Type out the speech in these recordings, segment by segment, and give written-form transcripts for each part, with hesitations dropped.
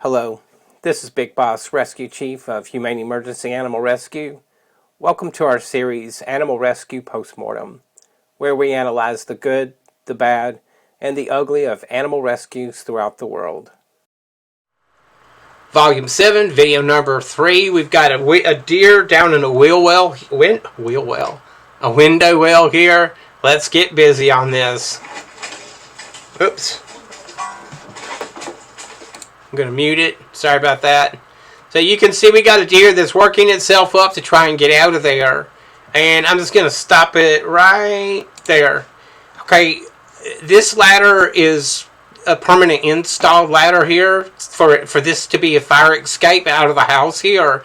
Hello, this is Big Boss Rescue Chief of Humane Emergency Animal Rescue. Welcome to our series, Animal Rescue Postmortem, where we analyze the good, the bad, and the ugly of animal rescues throughout the world. Volume 7, video number 3. We've got a deer down in a a window well here. Let's get busy on this. Oops. I'm going to mute it. Sorry about that. So you can see we got a deer that's working itself up to try and get out of there. And I'm just going to stop it right there. Okay, this ladder is a permanent installed ladder here for this to be a fire escape out of the house here.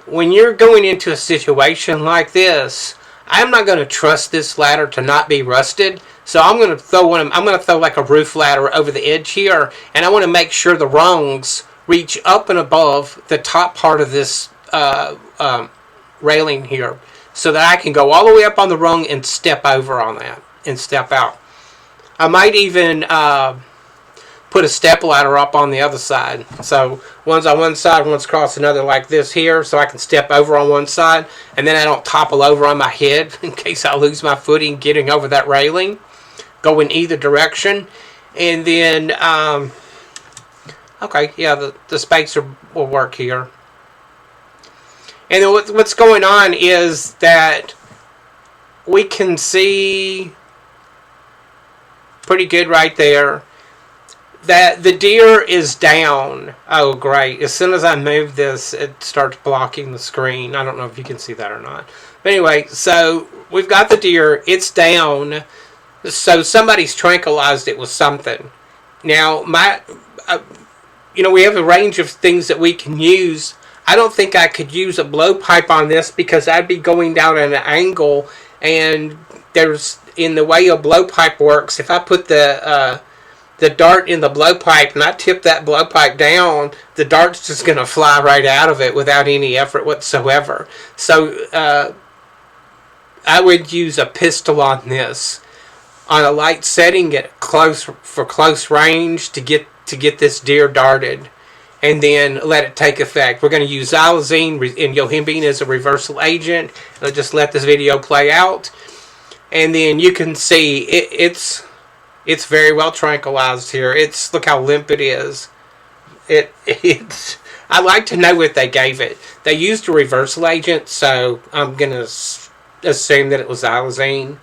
When you're going into a situation like this, I'm not going to trust this ladder to not be rusted. So I'm going to throw like a roof ladder over the edge here, and I want to make sure the rungs reach up and above the top part of this railing here, so that I can go all the way up on the rung and step over on that and step out. I might even put a step ladder up on the other side. So one's on one side, one's across another like this here, so I can step over on one side, and then I don't topple over on my head in case I lose my footing getting over that railing. Go in either direction. And then, okay, yeah, the spacer will work here. And then what's going on is that we can see pretty good right there that the deer is down. Oh, great. As soon as I move this, it starts blocking the screen. I don't know if you can see that or not. But anyway, so we've got the deer. It's down. So somebody's tranquilized it with something. Now, we have a range of things that we can use. I don't think I could use a blowpipe on this because I'd be going down at an angle, and in the way a blowpipe works, if I put the dart in the blowpipe and I tip that blowpipe down, the dart's just going to fly right out of it without any effort whatsoever. So I would use a pistol on this, on a light setting at close range to get this deer darted, and then let it take effect. We're going to use xylazine and yohimbine as a reversal agent. I'll just let this video play out, and then you can see it's very well tranquilized here. Look how limp it is. It's I like to know what they gave it. They used a reversal agent, so I'm going to assume that it was xylazine.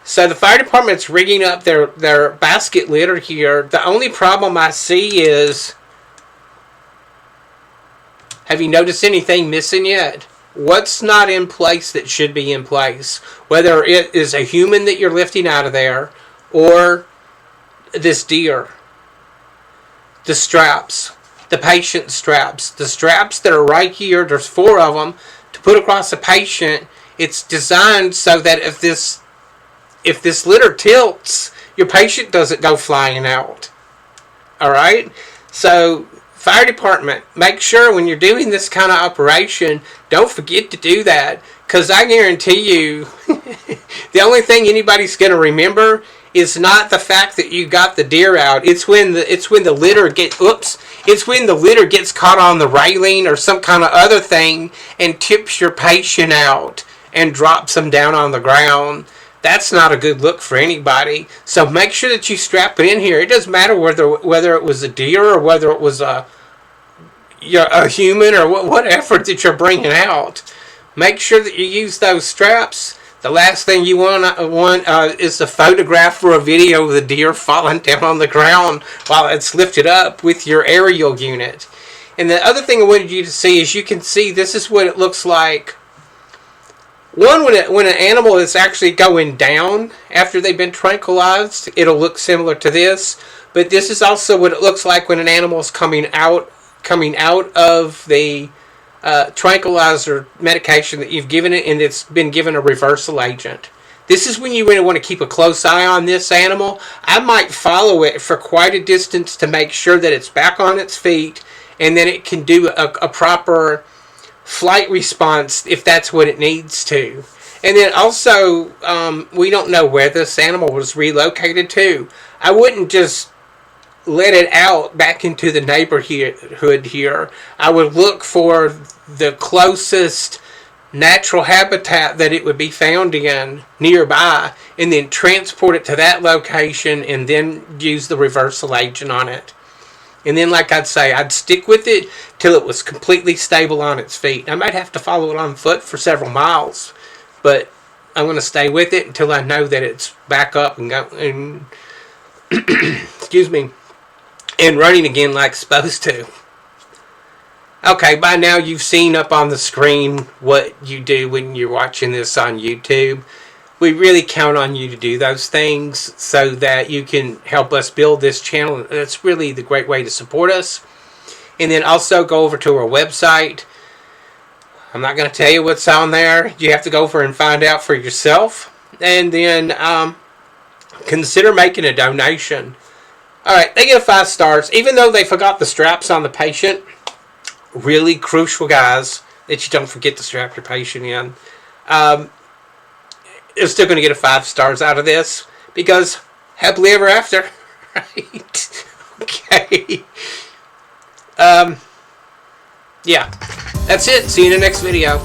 So the fire department's rigging up their basket litter here. The only problem I see is, have you noticed anything missing yet? What's not in place that should be in place? Whether it is a human that you're lifting out of there or this deer. The straps. The patient straps. The straps that are right here, there's 4 of them, to put across the patient. It's designed so that if this litter tilts, your patient doesn't go flying out. Alright? So, fire department, make sure when you're doing this kind of operation, don't forget to do that. Because I guarantee you, the only thing anybody's going to remember is not the fact that you got the deer out. It's when the litter gets caught on the railing or some kind of other thing and tips your patient out and drops them down on the ground. That's not a good look for anybody. So make sure that you strap it in here. It doesn't matter whether it was a deer or whether it was a human or whatever that you're bringing out. Make sure that you use those straps. The last thing you want is a photograph or a video of the deer falling down on the ground while it's lifted up with your aerial unit. And the other thing I wanted you to see is, you can see this is what it looks like. One, when an animal is actually going down after they've been tranquilized, it'll look similar to this. But this is also what it looks like when an animal is coming out of the tranquilizer medication that you've given it, and it's been given a reversal agent. This is when you really want to keep a close eye on this animal. I might follow it for quite a distance to make sure that it's back on its feet, and then it can do a proper flight response if that's what it needs to. And then also, we don't know where this animal was relocated to. I wouldn't just let it out back into the neighborhood here, I would look for the closest natural habitat that it would be found in nearby, and then transport it to that location, and then use the reversal agent on it. And then, like I'd say, I'd stick with it till it was completely stable on its feet. I might have to follow it on foot for several miles, but I'm going to stay with it until I know that it's back up and go and excuse me, and running again like it's supposed to. Okay, by now you've seen up on the screen what you do when you're watching this on YouTube. We really count on you to do those things so that you can help us build this channel. That's really the great way to support us. And then also go over to our website. I'm not going to tell you what's on there. You have to go over and find out for yourself. And then consider making a donation. Alright, they get 5 stars. Even though they forgot the straps on the patient, really crucial, guys, that you don't forget to strap your patient in. They're still going to get 5 stars out of this because happily ever after, right? Okay. Yeah, that's it. See you in the next video.